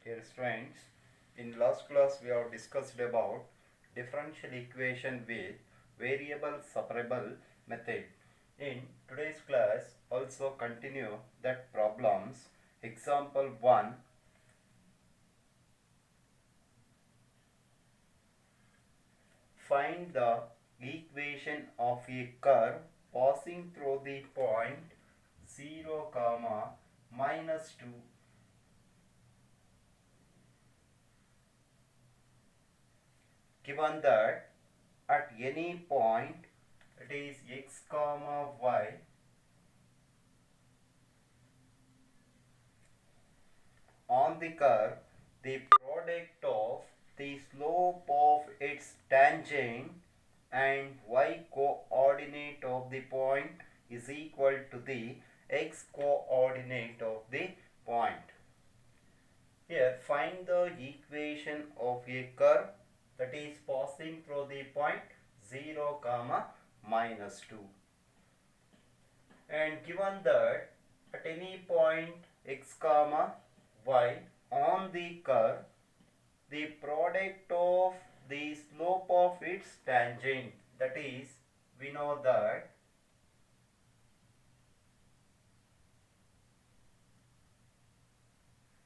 Dear friends, in last class we have discussed about differential equation with variable separable method. In today's class also continue that problems. Example 1. Find the equation of a curve passing through the point 0, -2. Given that at any point, it is x, y, on the curve, the product of the slope of its tangent and y coordinate of the point is equal to the x coordinate of the point. Here, find the equation of a curve that is passing through the point 0, -2. And given that at any point x, y on the curve, the product of the slope of its tangent, that is, we know that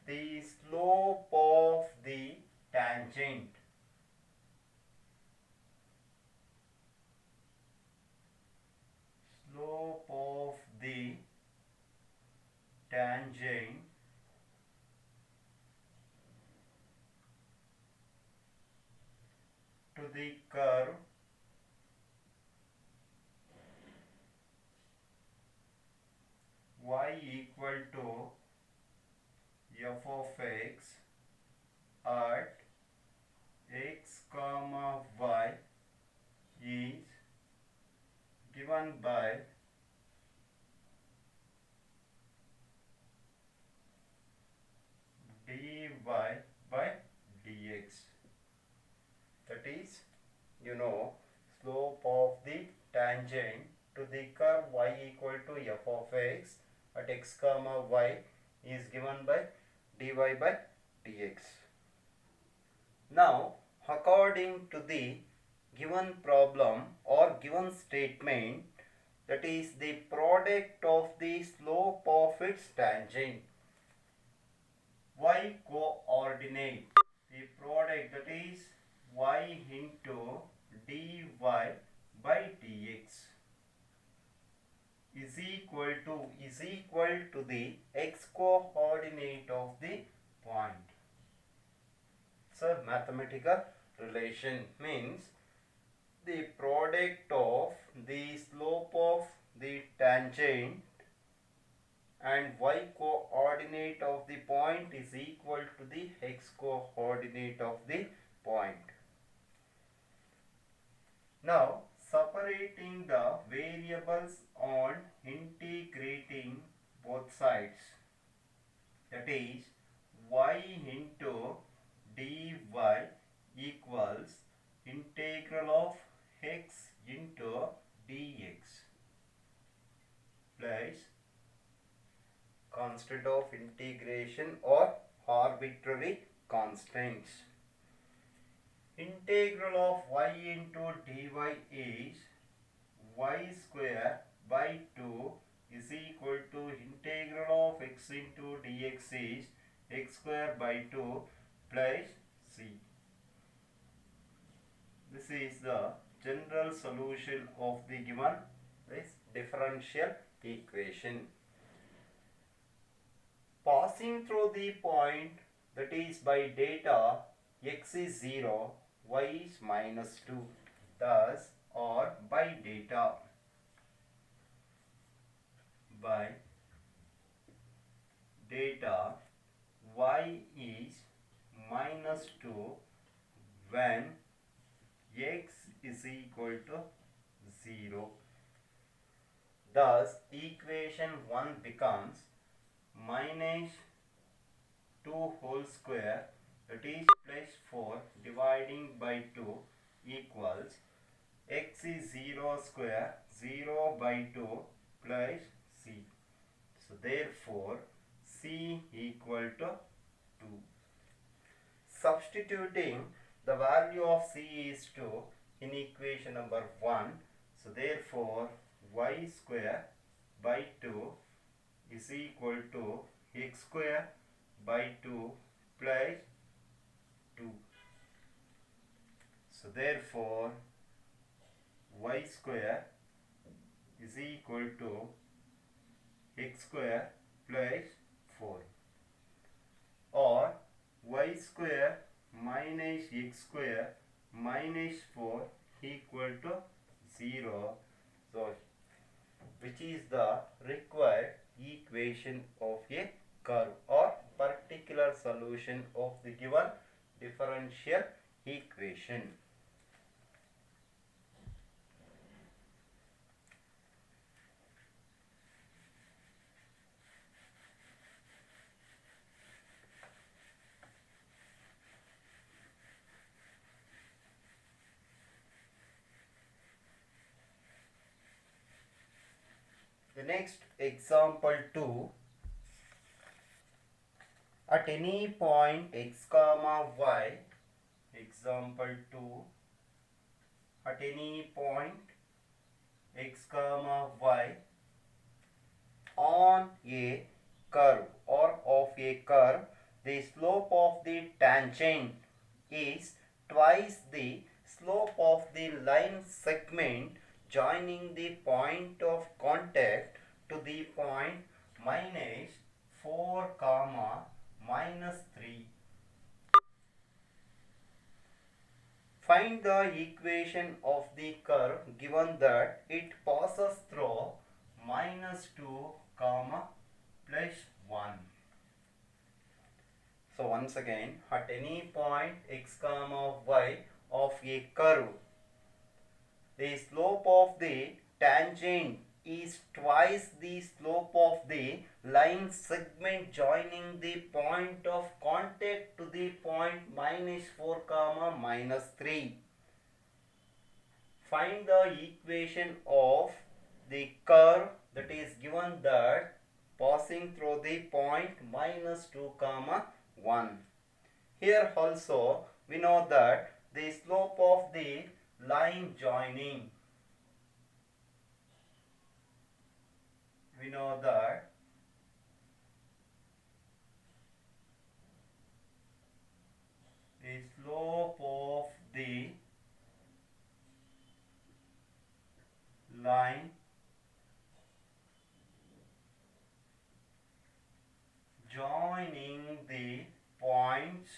the slope of the tangent to the curve y equal to f of x at x, y is given by dy by dx. That is, slope of the tangent to the curve y equal to f of x at x, y is given by dy by dx. Now, according to the given problem or given statement, that is the product of the slope of its tangent, y coordinate, the product, that is y into dy by dx is equal to the x coordinate of the point. So mathematical relation means the product of the slope of the tangent and y coordinate of the point is equal to the x coordinate of the point. Now, separating the variables on integrating both sides, that is y into dy equals integral of x into dx plus constant of integration or arbitrary constants. Integral of y into dy is y square by 2 is equal to integral of x into dx is x square by 2 plus c. This is the general solution of the given differential equation. Passing through the point, that is by data x is 0, y is -2, thus, or by data y is -2 when x is equal to 0. Thus, equation 1 becomes -2 whole square, that is plus 4 dividing by 2 equals x is 0 square, 0 by 2 plus c. So therefore C equal to 2. substituting the value of c is 2 in equation number 1. So therefore y square by 2 is equal to x square by 2 plus 2. So therefore y square is equal to x square plus 4, or y square minus x square minus 4 equal to 0. So which is the required equation of a curve or particular solution of the given differential equation. The next example 2, at any point x comma y, example 2, at any point x comma y on a curve or of a curve, the slope of the tangent is twice the slope of the line segment joining the point of contact to the point minus 4 comma minus 3. Find the equation of the curve given that it passes through minus 2 comma plus 1. So once again, at any point x comma y of a curve, the slope of the tangent is twice the slope of the line segment joining the point of contact to the point minus 4 comma minus 3. Find the equation of the curve that is given that passing through the point minus 2 comma 1. Here also we know that the slope of the line joining, we know that the slope of the line joining the points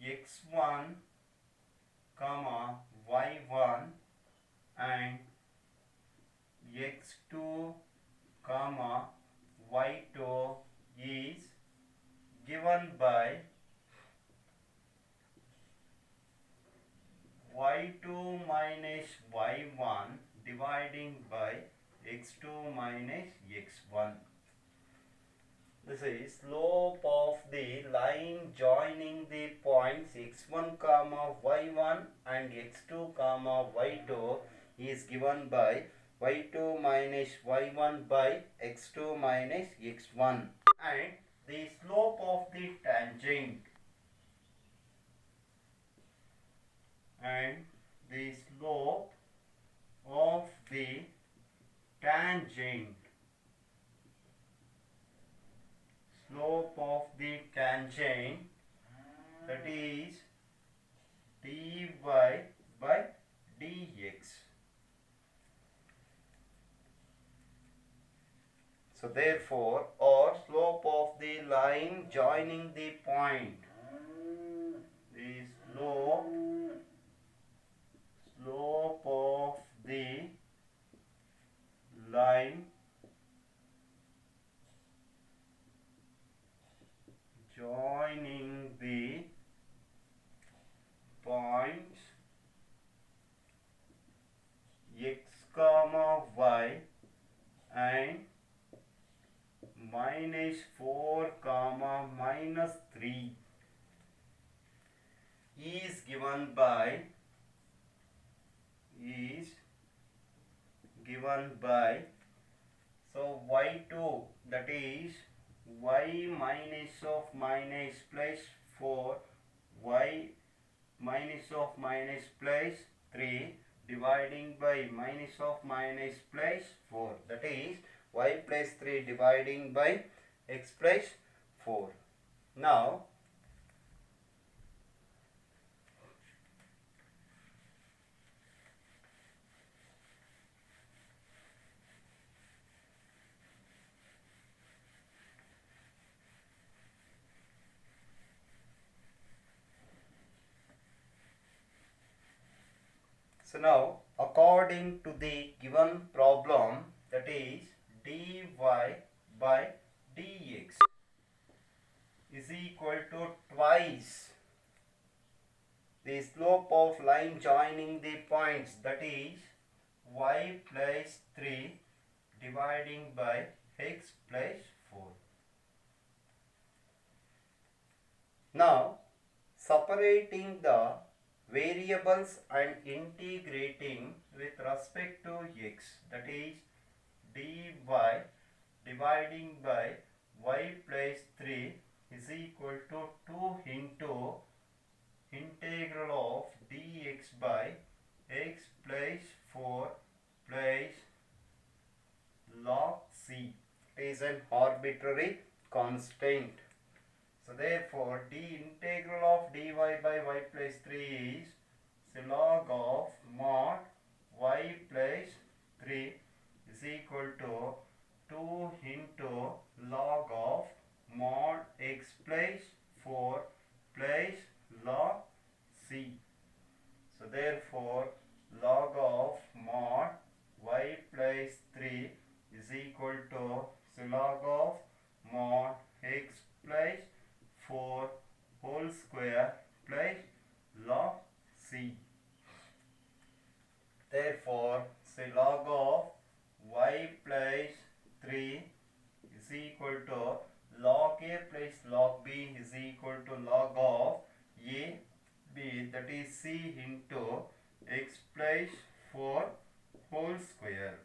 x1 comma y1 and x2 comma y2 is given by y2 minus y1 dividing by x2 minus x1. This is slope of the line joining the points x1 comma y1 and x2 comma y2 is given by y2 minus y1 by x2 minus x1, and the slope of the tangent and the slope of the tangent, slope of the tangent, that is dy by dx. So therefore, or slope of the line joining the point, the slope of the line joining the points x comma y and minus 4 comma minus 3 is given by so y2, that is y minus of minus plus 4, y minus of minus plus 3 dividing by minus of minus plus 4, that is y plus 3 dividing by x plus 4. Now now according to the given problem, that is dy by dx is equal to twice the slope of line joining the points, that is y plus 3 dividing by x plus 4. Now separating the variables and integrating with respect to x, that is dy dividing by y plus 3 is equal to 2 into integral of dx by x plus 4 plus log c. It is an arbitrary constant. So therefore the integral of dy by y plus 3 is log of mod y plus 3 is equal to 2 into log of mod x plus 4 plus log c. So therefore log of mod y plus 3 is equal to log of mod x plus 4 whole square plus log c. Therefore log of y plus 3 is equal to log a plus log b is equal to log of a b, that is c into x plus 4 whole square.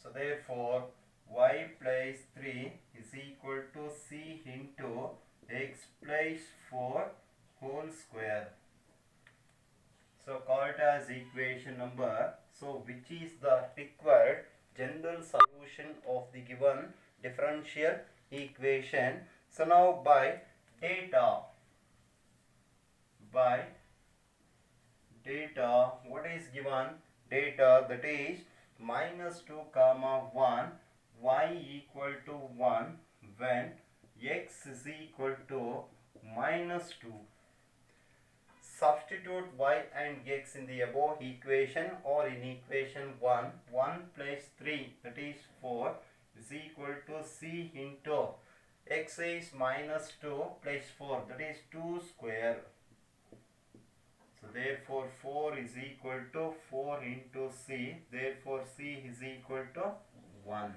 So therefore y plus 3 is equal to c into x plus 4 whole square. So call it as equation number. So which is the required general solution of the given differential equation. So now by data, what is given? Data, that is minus 2 comma 1, y equal to 1 when x is equal to minus 2. Substitute y and x in the above equation, or in equation 1, 1 plus 3, that is 4 is equal to c into x is minus 2 plus 4, that is 2 square. So therefore 4 is equal to 4 into c, therefore c is equal to 1.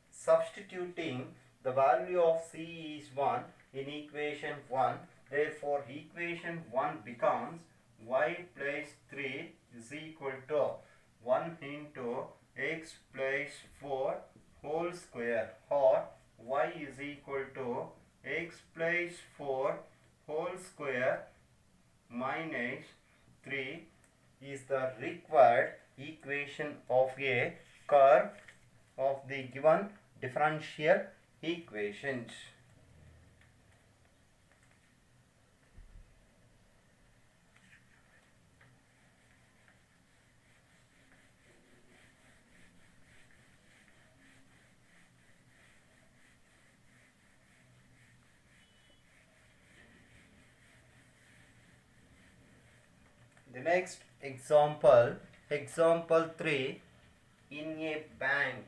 Substituting the value of c is 1 in equation 1, therefore equation 1 becomes y plus 3 is equal to 1 into x plus 4 whole square, or y is equal to x plus 4 whole square minus 3 is the required equation of a curve of the given differential equations. The next example, example 3, in a bank,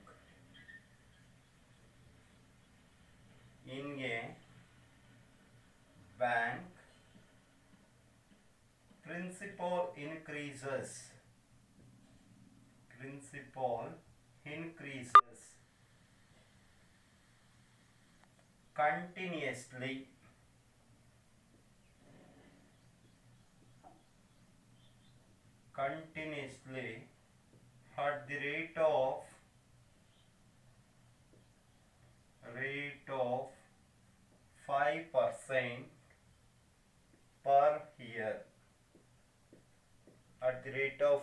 principal increases continuously at the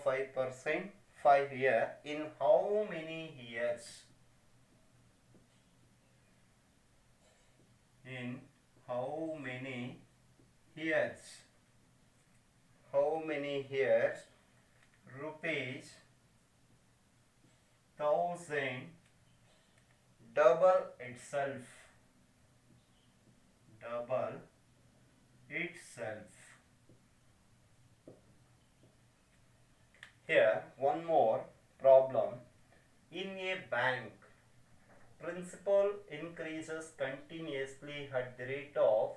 5%, 5 year. In how many years? In how many years? How many years rupees 1000 double itself? Double itself. Here one more problem. In a bank, principal increases continuously at the rate of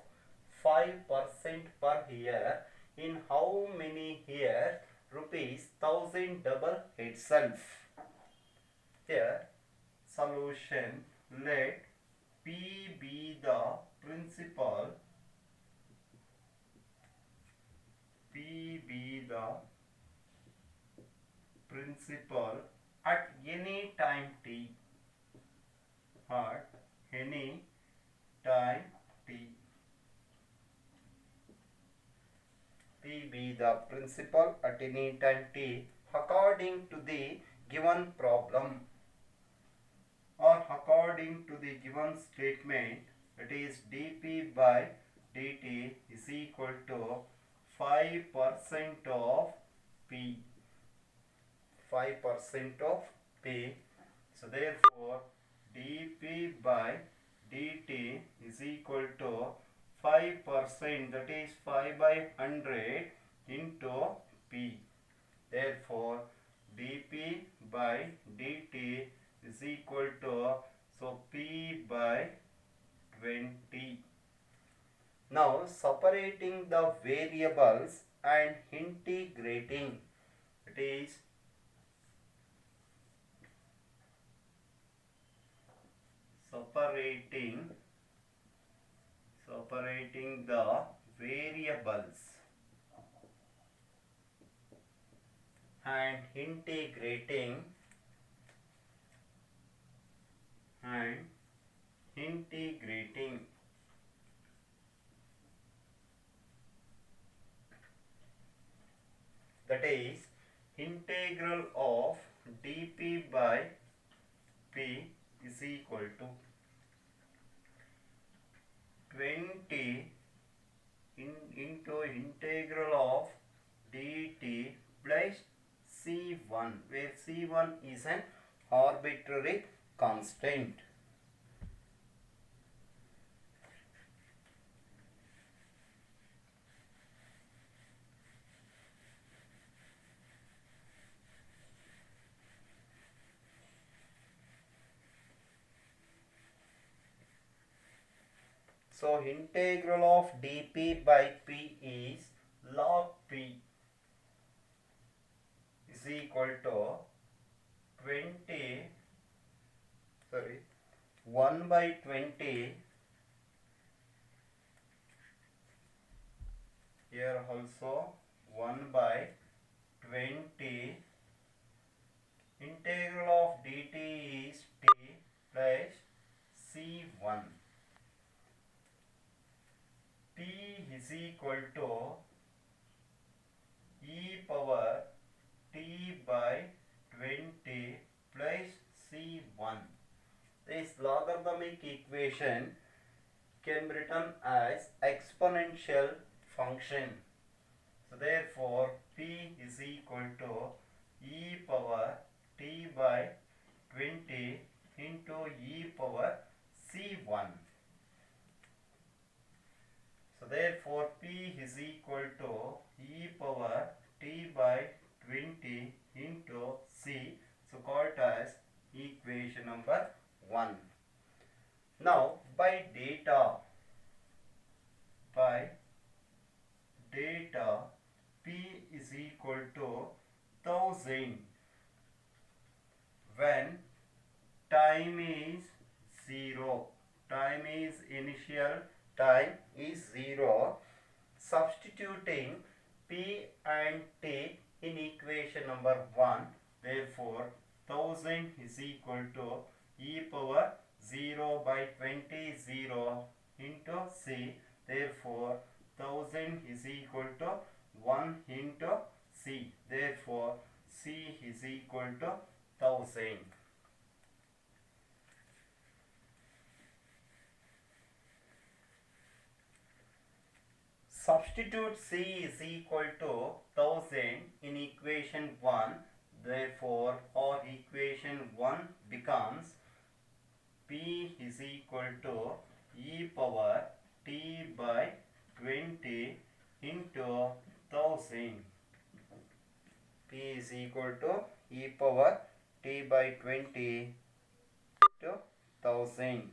5% per year. In how many years rupees 1000 double itself? Here solution, let P be the principal, P be the principal at any time t, at any time t. P be the principal at any time t according to the given problem, or according to the given statement, it is dp by dt is equal to 5% of p. 5% of p. So therefore dp by dt is equal to 5%, that is 5 by 100 into p. Therefore dp by dt is equal to, so p by 20. Now separating the variables and integrating, it is separating the variables and integrating that is integral of dp by p is equal to 20 into integral of dt plus c1, where c1 is an arbitrary constant. So integral of dp by p is log p is equal to 1 by 20, here also 1 by 20, integral of dt is t plus c1. T is equal to e power t by 20 plus c1. This logarithmic equation can be written as exponential function. So therefore p is equal to e power t by 20 into e power c1. So therefore p is equal to e power t by 20 into c, so called as equation number 1. Now by data p is equal to 1000 when time is 0, time is initial time is 0, substituting p and t in equation number 1, therefore 1000 is equal to e power 0 by 20 0 into c, therefore 1000 is equal to 1 into c, therefore C is equal to 1000. Substitute C is equal to 1000 in equation 1. Therefore, our equation 1 becomes P is equal to e power t by 20 into 1000. P is equal to e power t by 20 to 1000.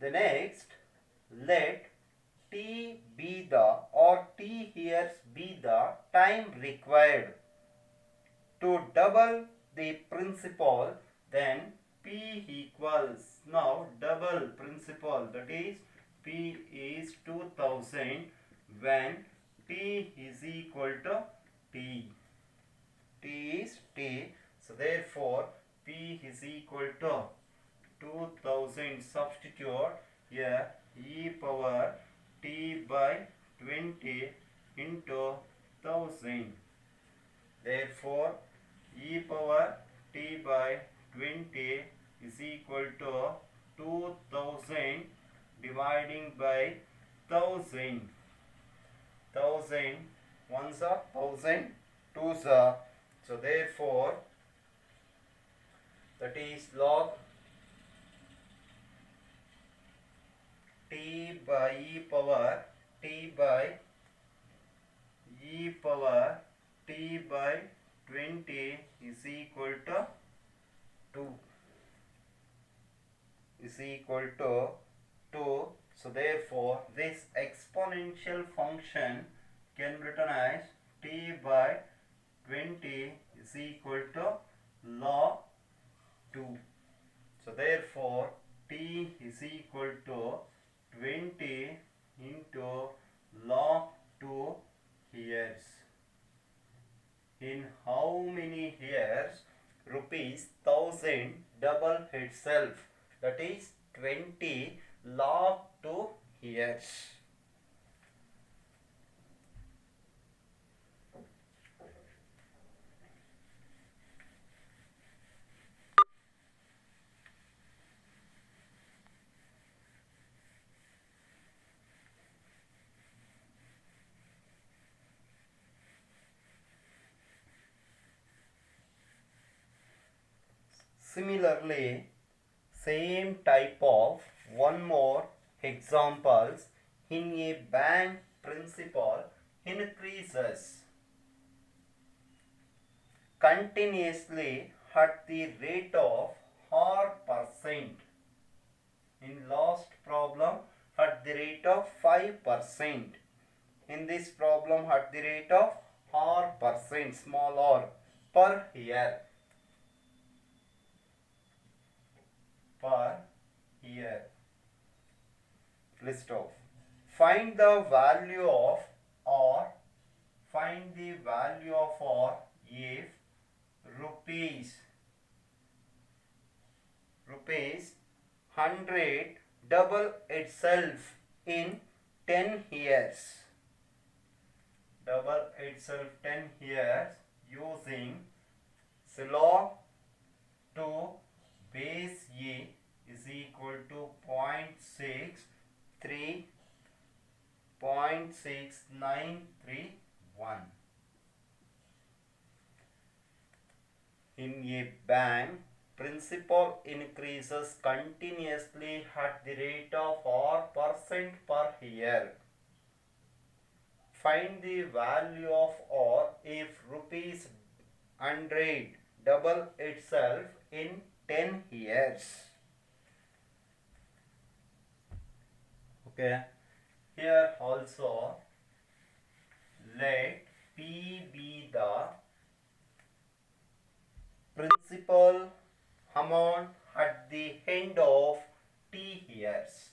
The next, let t be the, or t here be the time required to double the principal, then P equals, now double principal, that is P is 2000 when T is equal to T. T is T. So therefore P is equal to 2000. Substitute here e power t by 20 into 1000. Therefore e power t by 20 is equal to 2000 dividing by 1000. 1000 ones are 1000, twos are. So therefore that is log t by e power t by e power t by 20 is equal to 2. Is equal to 2. So therefore this exponential function can be written as t by 20 is equal to log 2. So therefore t is equal to 20 into log 2 years. In how many years rupees 1000 double itself? That is 20 log 2 years. Similarly, same type of one more examples. In a bank, principal increases continuously at the rate of R%. In last problem at the rate of 5%. In this problem at the rate of R%, small r, per year. Per year. List of. Find the value of R. Find the value of R if rupees 100 double itself in 10 years. Double itself 10 years using log 2 base A is equal to 0.6931. In a bank, principal increases continuously at the rate of R% per year. Find the value of R if rupees 100 double itself in 10 years. Okay, here also let P be the principal amount at the end of T years.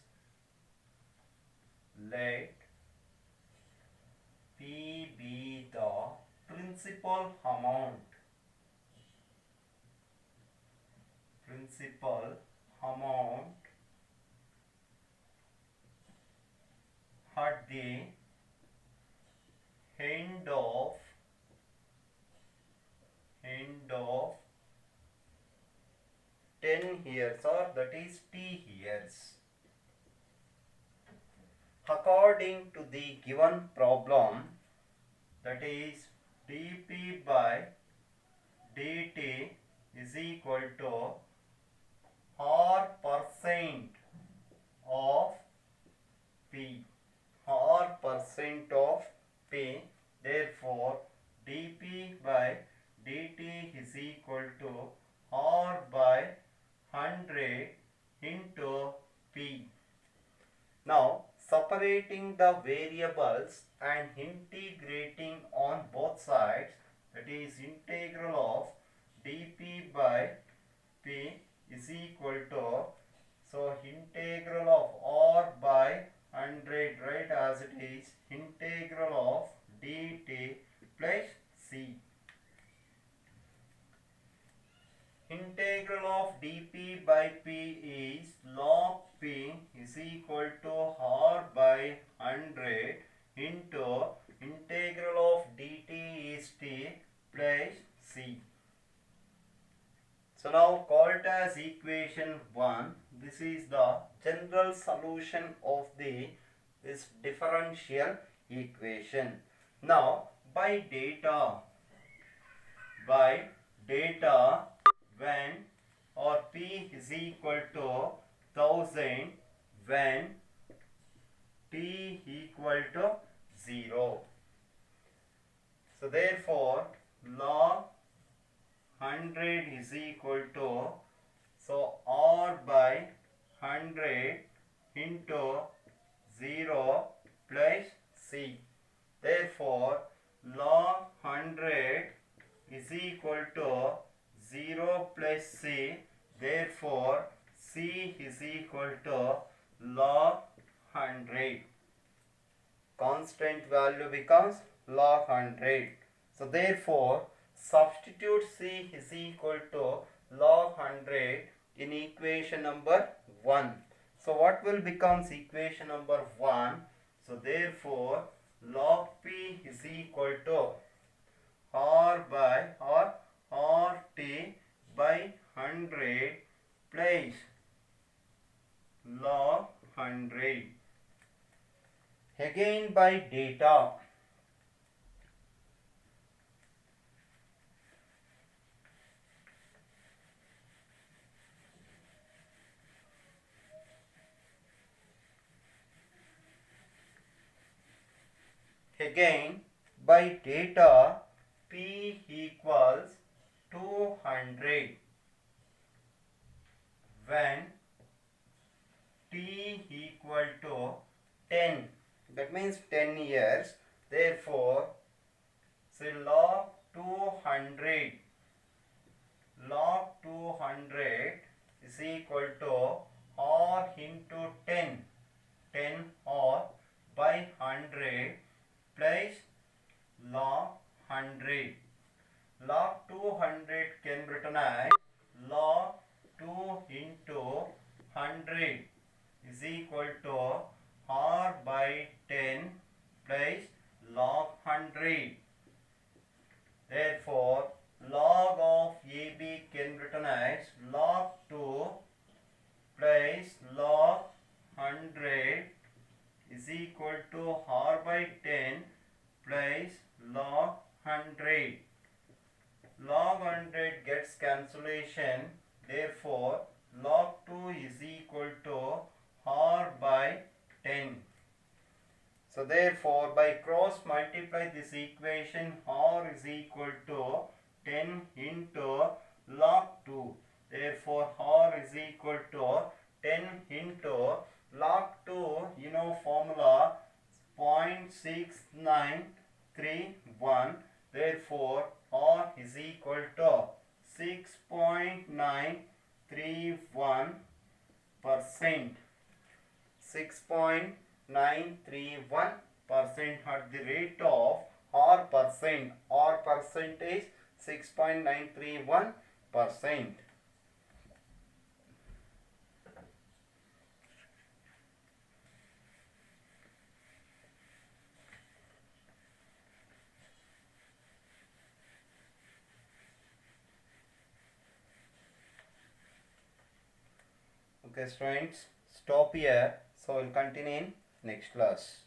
Let P be the principal amount at the end of end of 10 years, or that is t years. According to the given problem, that is dp by dt is equal to r% of p, r% of p. Therefore dp by dt is equal to r by 100 into p. Now separating the variables and integrating on both sides, that is integral of dp by p is equal to, so integral of r by 100, right, as it is integral of dt plus c. Integral of dp by p is log p is equal to r by 100 into integral of dt is t plus c. So now called as equation 1. This is the general solution of this differential equation. Now by data when or p is equal to 1000 when t equal to 0. So therefore log 100 is equal to, so r by 100 into 0 plus c. Therefore log 100 is equal to 0 plus c. Therefore c is equal to log 100. Constant value becomes log 100. So therefore substitute c is equal to log 100 in equation number 1. So what will becomes equation number 1? So therefore log p is equal to r by rt by 100 plus log 100. Again by data, p equals 200 when t equal to 10, that means 10 years. Therefore say log 200 is equal to r into 10 r by 100 plus log 100. Log 200 can be written as log 2 into 100 is equal to r by 10 plus log 100. Therefore log of AB can be written as log 2 plus log 100 is equal to r by 10 plus log 100. Log 100 gets cancellation. Therefore log 2 is equal to r by 10. So therefore by cross multiply this equation, r is equal to 10 into log 2. Therefore r is equal to 10 into log 2, you know formula 0.6931. Therefore r is equal to 6.931%. 6.931% at the rate of r percent. R percent is 6.931%. Okay students, stop here. So we'll continue in next class.